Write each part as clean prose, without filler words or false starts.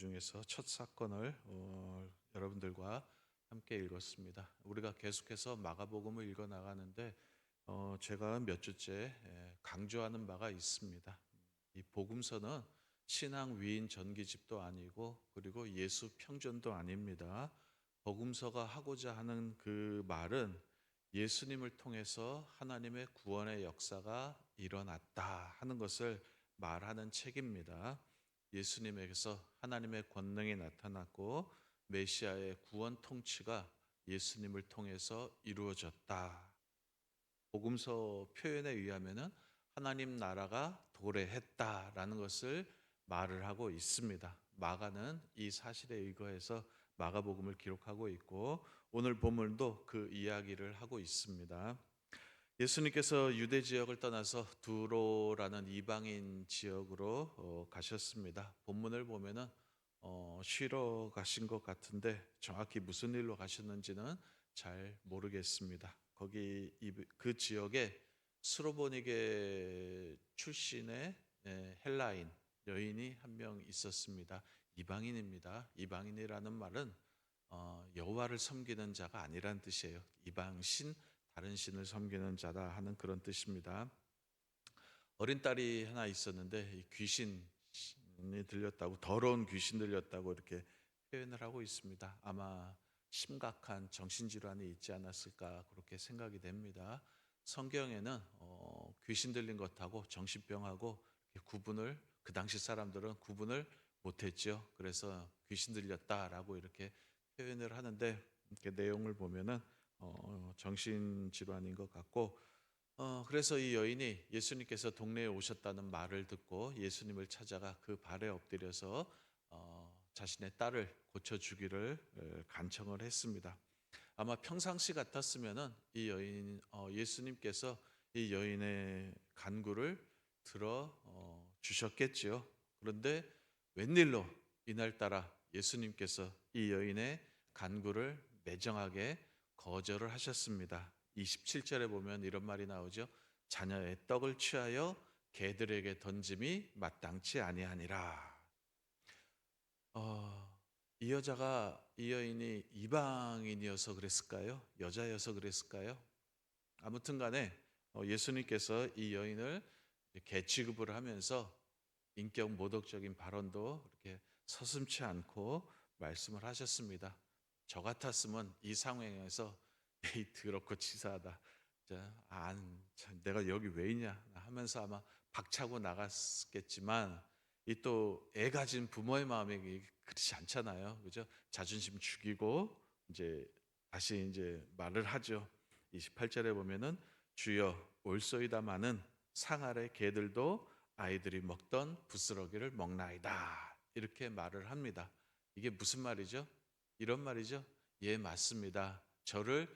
중에서 첫 사건을 여러분들과 함께 읽었습니다. 우리가 계속해서 마가복음을 읽어 나가는데 제가 몇 주째 강조하는 바가 있습니다. 이 복음서는 신앙 위인 전기집도 아니고 그리고 예수 평전도 아닙니다. 복음서가 하고자 하는 그 말은 예수님을 통해서 하나님의 구원의 역사가 일어났다 하는 것을 말하는 책입니다. 예수님에게서 하나님의 권능이 나타났고 메시아의 구원 통치가 예수님을 통해서 이루어졌다. 복음서 표현에 의하면은 하나님 나라가 도래했다라는 것을 말을 하고 있습니다. 마가는 이 사실에 의거해서 마가복음을 기록하고 있고 오늘 본문도 그 이야기를 하고 있습니다. 예수님께서 유대 지역을 떠나서 두로라는 이방인 지역으로 가셨습니다. 본문을 보면은 쉬러 가신 것 같은데 정확히 무슨 일로 가셨는지는 잘 모르겠습니다. 거기 그 지역에 스로보니게 출신의 헬라인 여인이 한 명 있었습니다. 이방인입니다. 이방인이라는 말은 여호와를 섬기는 자가 아니란 뜻이에요. 이방신, 다른 신을 섬기는 자다 하는 그런 뜻입니다. 어린 딸이 하나 있었는데 이 귀신이 들렸다고, 더러운 귀신 들렸다고 이렇게 표현을 하고 있습니다. 아마 심각한 정신질환이 있지 않았을까 그렇게 생각이 됩니다. 성경에는 귀신 들린 것하고 정신병하고 구분을, 그 당시 사람들은 구분을 못했죠. 그래서 귀신 들렸다라고 이렇게 표현을 하는데 이렇게 내용을 보면은 정신질환인 것 같고 그래서 이 여인이 예수님께서 동네에 오셨다는 말을 듣고 예수님을 찾아가 그 발에 엎드려서 자신의 딸을 고쳐주기를 간청을 했습니다. 아마 평상시 같았으면은 이 여인 예수님께서 이 여인의 간구를 들어 주셨겠지요. 그런데 웬일로 이날따라 예수님께서 이 여인의 간구를 매정하게 거절을 하셨습니다. 27절에 보면 이런 말이 나오죠. 자녀의 떡을 취하여 개들에게 던짐이 마땅치 아니하니라. 이 여자가, 이 여인이 이방인이어서 그랬을까요? 여자여서 그랬을까요? 아무튼 간에 예수님께서 이 여인을 개 취급을 하면서 인격 모독적인 발언도 이렇게 서슴지 않고 말씀을 하셨습니다. 저 같았으면 이 상황에서 에이 더럽고 치사하다. 내가 여기 왜 있냐 하면서 아마 박차고 나갔겠지만 이 또 애 가진 부모의 마음이 그렇지 않잖아요. 그죠? 자존심 죽이고 이제 다시 이제 말을 하죠. 28절에 보면은 주여 올소이다마는 상 아래 개들도 아이들이 먹던 부스러기를 먹나이다. 이렇게 말을 합니다. 이게 무슨 말이죠? 이런 말이죠. 예, 맞습니다. 저를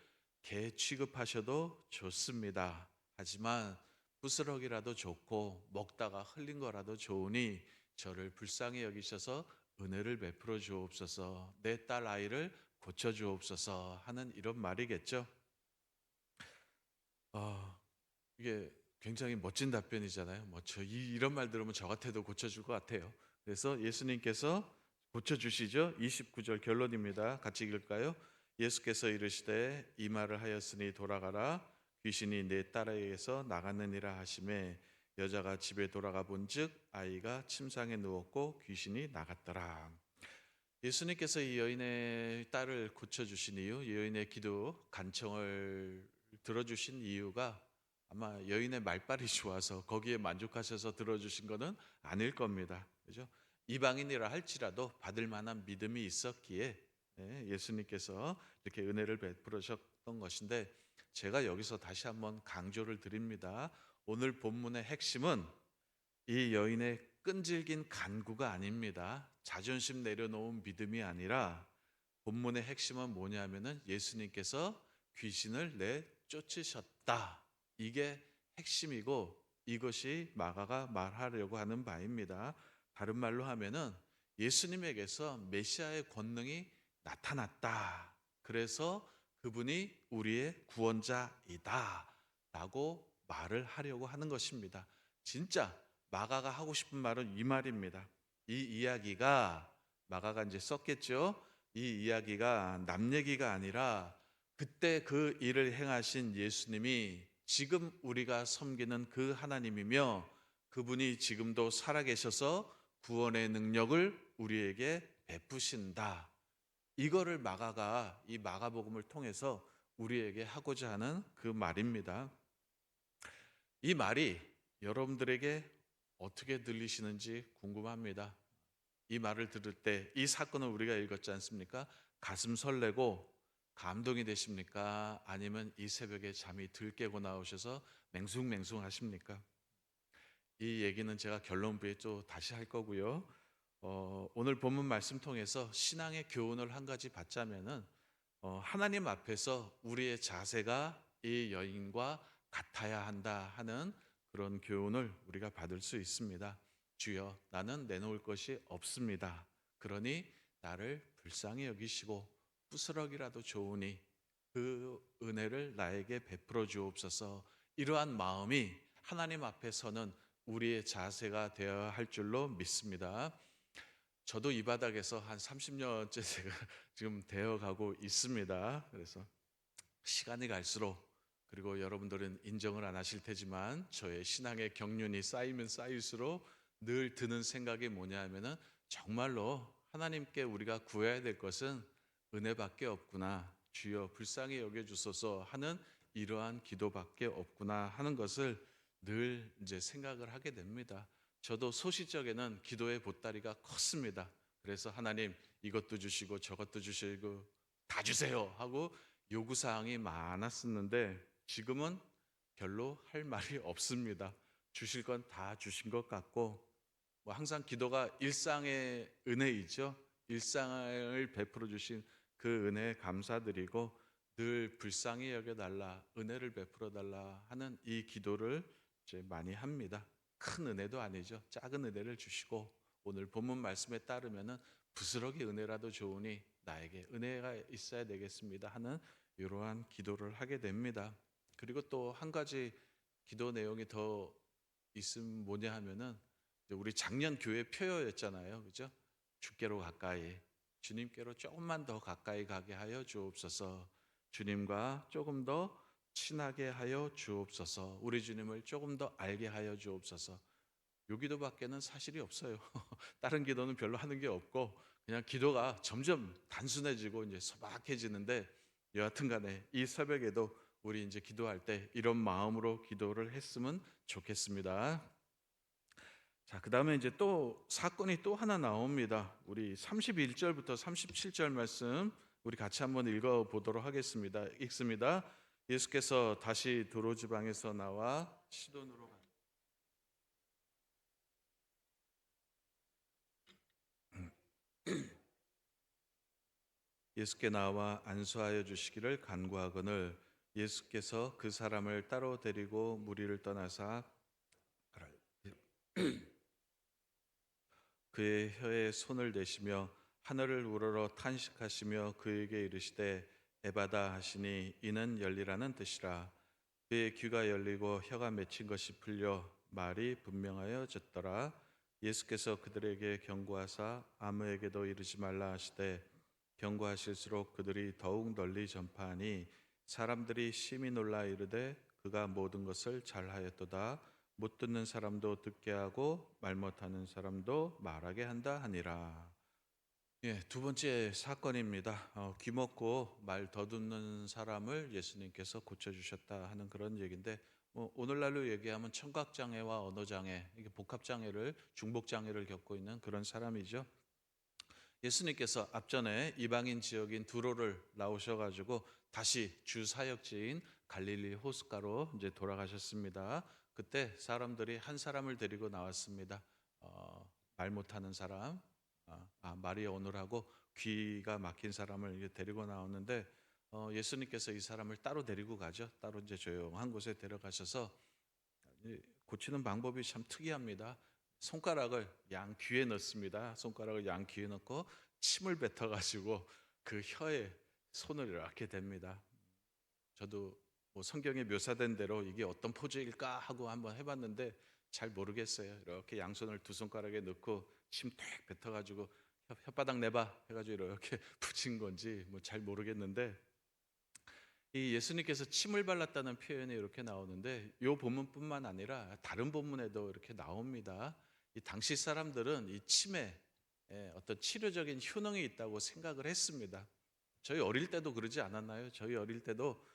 개 취급하셔도 좋습니다. 하지만 부스러기라도 좋고 먹다가 흘린 거라도 좋으니 저를 불쌍히 여기셔서 은혜를 베풀어 주옵소서, 내 딸 아이를 고쳐 주옵소서 하는 이런 말이겠죠. 이게 굉장히 멋진 답변이잖아요. 이런 말 들으면 저 같아도 고쳐줄 것 같아요. 그래서 예수님께서 고쳐주시죠. 29절 결론입니다. 같이 읽을까요? 예수께서 이르시되 이 말을 하였으니 돌아가라. 귀신이 내 딸에게서 나갔느니라 하시매 여자가 집에 돌아가 본즉 아이가 침상에 누웠고 귀신이 나갔더라. 예수님께서 이 여인의 딸을 고쳐주신 이유, 이 여인의 기도 간청을 들어주신 이유가 아마 여인의 말빨이 좋아서 거기에 만족하셔서 들어주신 것은 아닐 겁니다. 그죠? 이방인이라 할지라도 받을 만한 믿음이 있었기에 예수님께서 이렇게 은혜를 베풀으셨던 것인데 제가 여기서 다시 한번 강조를 드립니다. 오늘 본문의 핵심은 이 여인의 끈질긴 간구가 아닙니다. 자존심 내려놓은 믿음이 아니라 본문의 핵심은 뭐냐면은 예수님께서 귀신을 내쫓으셨다. 이게 핵심이고 이것이 마가가 말하려고 하는 바입니다. 다른 말로 하면은 예수님에게서 메시아의 권능이 나타났다. 그래서 그분이 우리의 구원자이다. 라고 말을 하려고 하는 것입니다. 진짜 마가가 하고 싶은 말은 이 말입니다. 이 이야기가 마가가 이제 썼겠죠. 이 이야기가 남 얘기가 아니라 그때 그 일을 행하신 예수님이 지금 우리가 섬기는 그 하나님이며 그분이 지금도 살아계셔서 구원의 능력을 우리에게 베푸신다. 이거를 마가가 이 마가복음을 통해서 우리에게 하고자 하는 그 말입니다. 이 말이 여러분들에게 어떻게 들리시는지 궁금합니다. 이 말을 들을 때 이 사건을 우리가 읽었지 않습니까? 가슴 설레고 감동이 되십니까? 아니면 이 새벽에 잠이 들 깨고 나오셔서 맹숭맹숭 하십니까? 이 얘기는 제가 결론부에 또 다시 할 거고요. 오늘 본문 말씀 통해서 신앙의 교훈을 한 가지 받자면은 하나님 앞에서 우리의 자세가 이 여인과 같아야 한다 하는 그런 교훈을 우리가 받을 수 있습니다. 주여, 나는 내놓을 것이 없습니다. 그러니 나를 불쌍히 여기시고 부스럭이라도 좋으니 그 은혜를 나에게 베풀어 주옵소서. 이러한 마음이 하나님 앞에서는 우리의 자세가 되어야 할 줄로 믿습니다. 저도 이 바닥에서 한 30년째 제가 지금 되어가고 있습니다. 그래서 시간이 갈수록, 그리고 여러분들은 인정을 안 하실 테지만 저의 신앙의 경륜이 쌓이면 쌓일수록 늘 드는 생각이 뭐냐 하면은 정말로 하나님께 우리가 구해야 될 것은 은혜밖에 없구나, 주여 불쌍히 여겨주소서 하는 이러한 기도밖에 없구나 하는 것을 늘 이제 생각을 하게 됩니다. 저도 소시적에는 기도의 보따리가 컸습니다. 그래서 하나님 이것도 주시고 저것도 주시고 다 주세요 하고 요구사항이 많았었는데 지금은 별로 할 말이 없습니다. 주실 건 다 주신 것 같고, 뭐 항상 기도가 일상의 은혜이죠. 일상을 베풀어 주신 그 은혜에 감사드리고 늘 불쌍히 여겨달라, 은혜를 베풀어 달라 하는 이 기도를 이제 많이 합니다. 큰 은혜도 아니죠. 작은 은혜를 주시고 오늘 본문 말씀에 따르면은 부스러기 은혜라도 좋으니 나에게 은혜가 있어야 되겠습니다 하는 이러한 기도를 하게 됩니다. 그리고 또 한 가지 기도 내용이 더 있음 뭐냐 하면은 우리 작년 교회 표어였잖아요. 그죠? 주께로 가까이, 주님께로 조금만 더 가까이 가게 하여 주옵소서. 주님과 조금 더 친하게 하여 주옵소서. 우리 주님을 조금 더 알게 하여 주옵소서. 요 기도밖에는 사실이 없어요. 다른 기도는 별로 하는 게 없고 그냥 기도가 점점 단순해지고 이제 소박해지는데, 여하튼 간에 이 새벽에도 우리 이제 기도할 때 이런 마음으로 기도를 했으면 좋겠습니다. 자, 그다음에 이제 또 사건이 또 하나 나옵니다. 우리 31절부터 37절 말씀 우리 같이 한번 읽어 보도록 하겠습니다. 읽습니다. 예수께서 다시 두로 지방에서 나와 시돈으로 가. 예수께 나와 안수하여 주시기를 간구하거늘 예수께서 그 사람을 따로 데리고 무리를 떠나사 그의 혀에 손을 대시며 하늘을 우러러 탄식하시며 그에게 이르시되 에바다 하시니 이는 열리라는 뜻이라. 그의 귀가 열리고 혀가 맺힌 것이 풀려 말이 분명하여졌더라. 예수께서 그들에게 경고하사 아무에게도 이르지 말라 하시되 경고하실수록 그들이 더욱 널리 전파하니 사람들이 심히 놀라 이르되 그가 모든 것을 잘하였도다. 못 듣는 사람도 듣게 하고 말 못하는 사람도 말하게 한다 하니라. 예, 두 번째 사건입니다. 귀 먹고 말 더듬는 사람을 예수님께서 고쳐주셨다 하는 그런 얘기인데, 오늘날로 얘기하면 청각장애와 언어장애, 이게 복합장애를, 중복장애를 겪고 있는 그런 사람이죠. 예수님께서 앞전에 이방인 지역인 두로를 나오셔가지고 다시 주 사역지인 갈릴리 호숫가로 이제 돌아가셨습니다. 그때 사람들이 한 사람을 데리고 나왔습니다. 말 못하는 사람, 말이 어눌하고 귀가 막힌 사람을 데리고 나왔는데, 예수님께서 이 사람을 따로 데리고 가죠. 따로 이제 조용한 곳에 데려가셔서 고치는 방법이 참 특이합니다. 손가락을 양 귀에 넣습니다. 손가락을 양 귀에 넣고 침을 뱉어가지고 그 혀에 손을 이렇게 댑니다. 저도 뭐 성경에 묘사된 대로 이게 어떤 포즈일까 하고 한번 해봤는데 잘 모르겠어요. 이렇게 양손을 두 손가락에 넣고 침 탁 뱉어가지고 혓바닥 내봐 해가지고 이렇게 붙인 건지 뭐 잘 모르겠는데, 이 예수님께서 침을 발랐다는 표현이 이렇게 나오는데 이 본문뿐만 아니라 다른 본문에도 이렇게 나옵니다. 이 당시 사람들은 이 침에 어떤 치료적인 효능이 있다고 생각을 했습니다. 저희 어릴 때도 그러지 않았나요? 저희 어릴 때도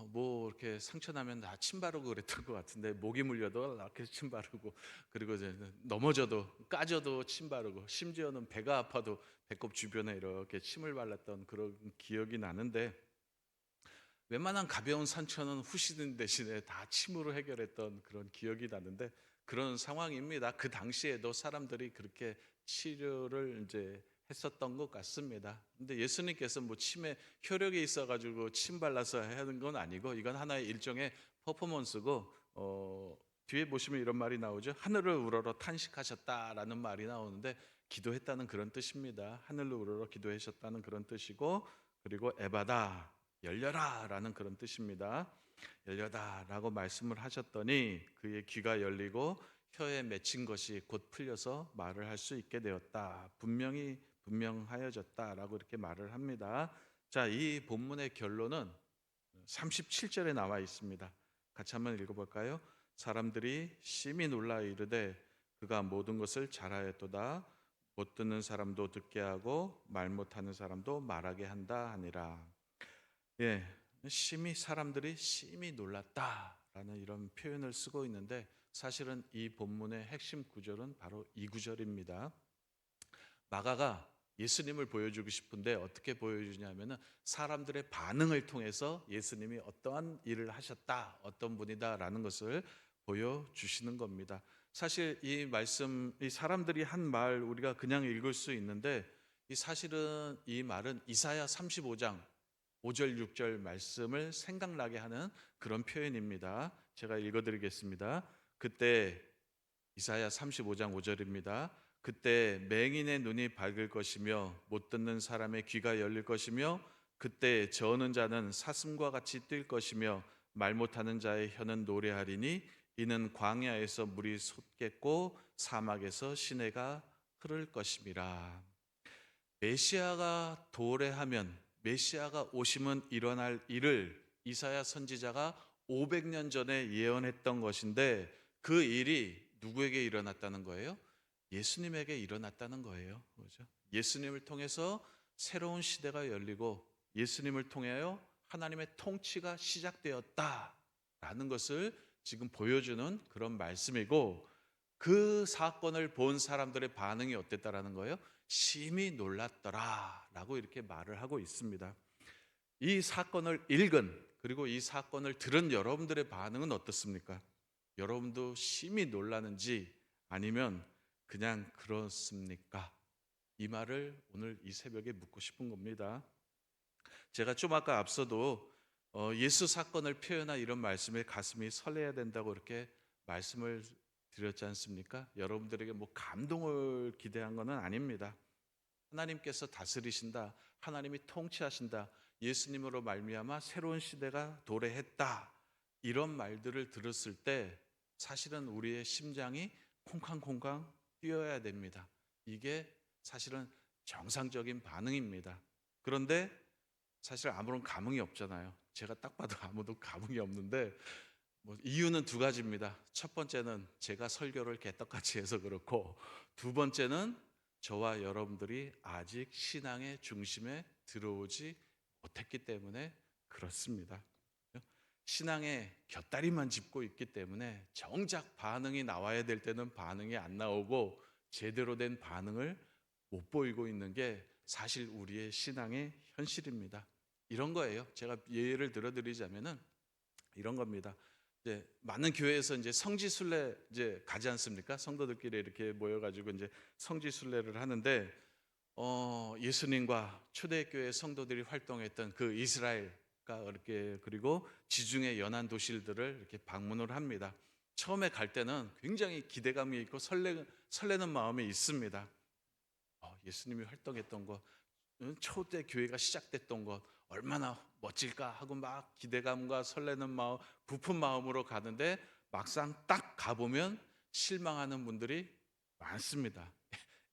뭐 이렇게 상처 나면 다 침 바르고 그랬던 것 같은데, 모기 물려도 이렇게 침 바르고, 그리고 이제 넘어져도 까져도 침 바르고, 심지어는 배가 아파도 배꼽 주변에 이렇게 침을 발랐던 그런 기억이 나는데, 웬만한 가벼운 상처는 후시는 대신에 다 침으로 해결했던 그런 기억이 나는데, 그런 상황입니다. 그 당시에도 사람들이 그렇게 치료를 이제 했었던 것 같습니다. 근데 예수님께서 뭐 침에 효력이 있어가지고 침 발라서 하는 건 아니고, 이건 하나의 일종의 퍼포먼스고, 뒤에 보시면 이런 말이 나오죠. 하늘을 우러러 탄식하셨다라는 말이 나오는데, 기도했다는 그런 뜻입니다. 하늘을 우러러 기도하셨다는 그런 뜻이고, 그리고 에바다, 열려라 라는 그런 뜻입니다. 열려다 라고 말씀을 하셨더니 그의 귀가 열리고 혀에 맺힌 것이 곧 풀려서 말을 할 수 있게 되었다. 분명하여졌다 라고 이렇게 말을 합니다. 자, 이 본문의 결론은 37절에 나와 있습니다. 같이 한번 읽어볼까요? 사람들이 심히 놀라 이르되 그가 모든 것을 잘하였도다. 못 듣는 사람도 듣게 하고 말 못하는 사람도 말하게 한다 하니라. 예, 사람들이 심히 놀랐다라는 이런 표현을 쓰고 있는데, 사실은 이 본문의 핵심 구절은 바로 이 구절입니다. 마가가 예수님을 보여주고 싶은데 어떻게 보여주냐면은 사람들의 반응을 통해서 예수님이 어떠한 일을 하셨다, 어떤 분이다라는 것을 보여주시는 겁니다. 사실 이 말씀, 이 사람들이 한 말 우리가 그냥 읽을 수 있는데, 이 사실은 이 말은 이사야 35장 5절 6절 말씀을 생각나게 하는 그런 표현입니다. 제가 읽어드리겠습니다. 그때, 이사야 35장 5절입니다. 그때 맹인의 눈이 밝을 것이며 못 듣는 사람의 귀가 열릴 것이며 그때 저는 자는 사슴과 같이 뛸 것이며 말 못하는 자의 혀는 노래하리니 이는 광야에서 물이 솟겠고 사막에서 시내가 흐를 것임이라. 메시아가 도래하면, 메시아가 오시면 일어날 일을 이사야 선지자가 500년 전에 예언했던 것인데, 그 일이 누구에게 일어났다는 거예요? 예수님에게 일어났다는 거예요. 그렇죠? 예수님을 통해서 새로운 시대가 열리고 예수님을 통하여 하나님의 통치가 시작되었다라는 것을 지금 보여주는 그런 말씀이고, 그 사건을 본 사람들의 반응이 어땠다라는 거예요? 심히 놀랐더라라고 이렇게 말을 하고 있습니다. 이 사건을 읽은, 그리고 이 사건을 들은 여러분들의 반응은 어떻습니까? 여러분도 심히 놀라는지 아니면 그냥 그렇습니까? 이 말을 오늘 이 새벽에 묻고 싶은 겁니다. 제가 좀 아까 앞서도 예수 사건을 표현한 이런 말씀에 가슴이 설레야 된다고 이렇게 말씀을 드렸지 않습니까? 여러분들에게 뭐 감동을 기대한 것은 아닙니다. 하나님께서 다스리신다, 하나님이 통치하신다, 예수님으로 말미암아 새로운 시대가 도래했다, 이런 말들을 들었을 때 사실은 우리의 심장이 콩쾅콩쾅 뛰어야 됩니다. 이게 사실은 정상적인 반응입니다. 그런데 사실 아무런 감흥이 없잖아요. 제가 딱 봐도 아무도 감흥이 없는데, 뭐 이유는 두 가지입니다. 첫 번째는 제가 설교를 개떡같이 해서 그렇고, 두 번째는 저와 여러분들이 아직 신앙의 중심에 들어오지 못했기 때문에 그렇습니다. 신앙의 곁다리만 짚고 있기 때문에 정작 반응이 나와야 될 때는 반응이 안 나오고 제대로 된 반응을 못 보이고 있는 게 사실 우리의 신앙의 현실입니다. 이런 거예요. 제가 예를 들어드리자면은 이런 겁니다. 이제 많은 교회에서 이제 성지순례 이제 가지 않습니까? 성도들끼리 이렇게 모여가지고 이제 성지순례를 하는데, 예수님과 초대교회 성도들이 활동했던 그 이스라엘과 이렇게, 그리고 지중해 연안 도시들을 이렇게 방문을 합니다. 처음에 갈 때는 굉장히 기대감이 있고 설레는 마음이 있습니다. 예수님이 활동했던 것, 초대 교회가 시작됐던 것 얼마나 멋질까 하고 막 기대감과 설레는 마음, 부푼 마음으로 가는데 막상 딱 가보면 실망하는 분들이 많습니다.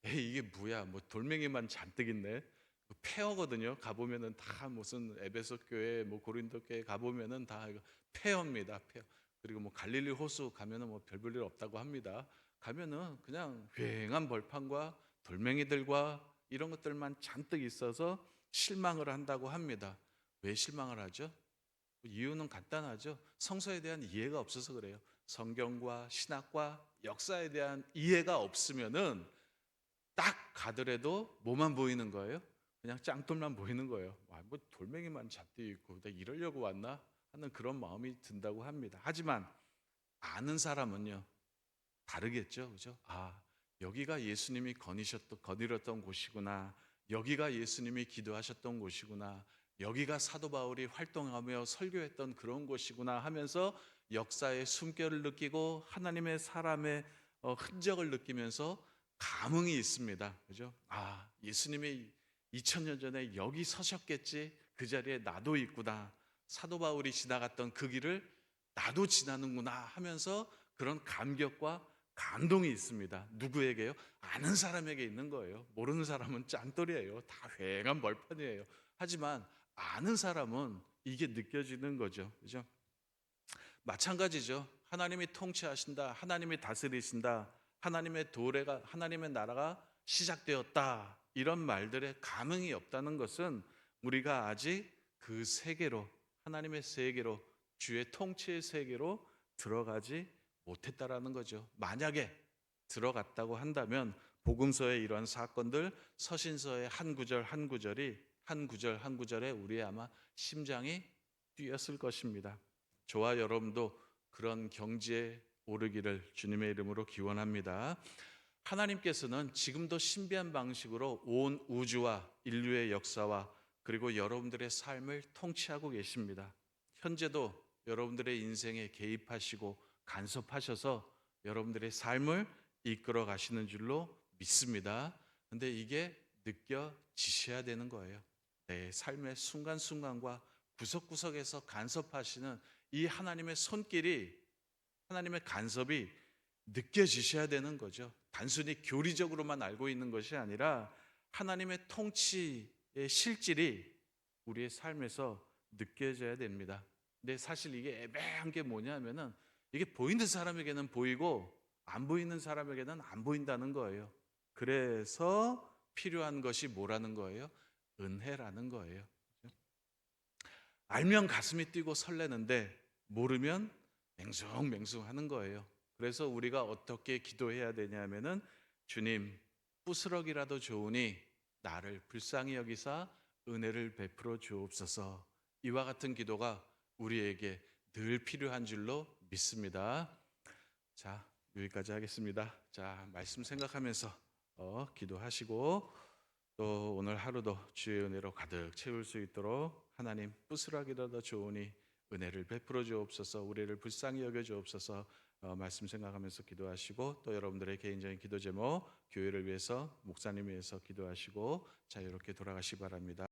에이 이게 뭐야? 뭐 돌멩이만 잔뜩 있네. 그 폐허거든요. 가 보면은 다 무슨 에베소 교회 뭐 고린도 교회 가 보면은 다 이거 폐허입니다. 폐허. 그리고 뭐 갈릴리 호수 가면은 뭐 별 볼 일 없다고 합니다. 가면은 그냥 휑한 벌판과 돌멩이들과 이런 것들만 잔뜩 있어서 실망을 한다고 합니다. 왜 실망을 하죠? 이유는 간단하죠. 성서에 대한 이해가 없어서 그래요. 성경과 신학과 역사에 대한 이해가 없으면은 딱 가더라도 뭐만 보이는 거예요? 그냥 짱돌만 보이는 거예요. 와, 뭐 돌멩이만 잔뜩 있고 내가 이러려고 왔나 하는 그런 마음이 든다고 합니다. 하지만 아는 사람은요 다르겠죠, 그죠? 아, 여기가 예수님이 거니셨던 곳이구나. 여기가 예수님이 기도하셨던 곳이구나. 여기가 사도 바울이 활동하며 설교했던 그런 곳이구나 하면서 역사의 숨결을 느끼고 하나님의 사람의 흔적을 느끼면서 감흥이 있습니다. 그죠? 아, 예수님이 2000년 전에 여기 서셨겠지. 그 자리에 나도 있구나. 사도 바울이 지나갔던 그 길을 나도 지나는구나 하면서 그런 감격과 감동이 있습니다. 누구에게요? 아는 사람에게 있는 거예요. 모르는 사람은 짠돌이에요. 다 휑한 벌판이에요. 하지만 아는 사람은 이게 느껴지는 거죠. 그죠? 마찬가지죠. 하나님이 통치하신다. 하나님이 다스리신다. 하나님의 나라가 시작되었다. 이런 말들에 감흥이 없다는 것은 우리가 아직 그 세계로, 하나님의 세계로, 주의 통치의 세계로 들어가지 못했다라는 거죠. 만약에 들어갔다고 한다면 복음서의 이러한 사건들, 서신서의 한 구절 한 구절이 한 구절 한 구절에 우리의 아마 심장이 뛰었을 것입니다. 저와 여러분도 그런 경지에 오르기를 주님의 이름으로 기원합니다. 하나님께서는 지금도 신비한 방식으로 온 우주와 인류의 역사와 그리고 여러분들의 삶을 통치하고 계십니다. 현재도 여러분들의 인생에 개입하시고 간섭하셔서 여러분들의 삶을 이끌어 가시는 줄로 믿습니다. 근데 이게 느껴지셔야 되는 거예요. 내 삶의 순간순간과 구석구석에서 간섭하시는 이 하나님의 손길이, 하나님의 간섭이 느껴지셔야 되는 거죠. 단순히 교리적으로만 알고 있는 것이 아니라 하나님의 통치의 실질이 우리의 삶에서 느껴져야 됩니다. 근데 사실 이게 애매한 게 뭐냐면은 이게 보이는 사람에게는 보이고 안 보이는 사람에게는 안 보인다는 거예요. 그래서 필요한 것이 뭐라는 거예요? 은혜라는 거예요. 알면 가슴이 뛰고 설레는데 모르면 맹숭맹숭하는 거예요. 그래서 우리가 어떻게 기도해야 되냐면은 주님 부스럭이라도 좋으니 나를 불쌍히 여기사 은혜를 베풀어 주옵소서. 이와 같은 기도가 우리에게 늘 필요한 줄로 믿습니다. 자, 여기까지 하겠습니다. 자, 말씀 생각하면서 기도하시고 또 오늘 하루도 주의 은혜로 가득 채울 수 있도록 하나님 부스락이라도 좋으니 은혜를 베풀어 주옵소서. 우리를 불쌍히 여겨 주옵소서. 말씀 생각하면서 기도하시고 또 여러분들의 개인적인 기도 제목 교회를 위해서 목사님 위해서 기도하시고 자 이렇게 돌아가시 바랍니다.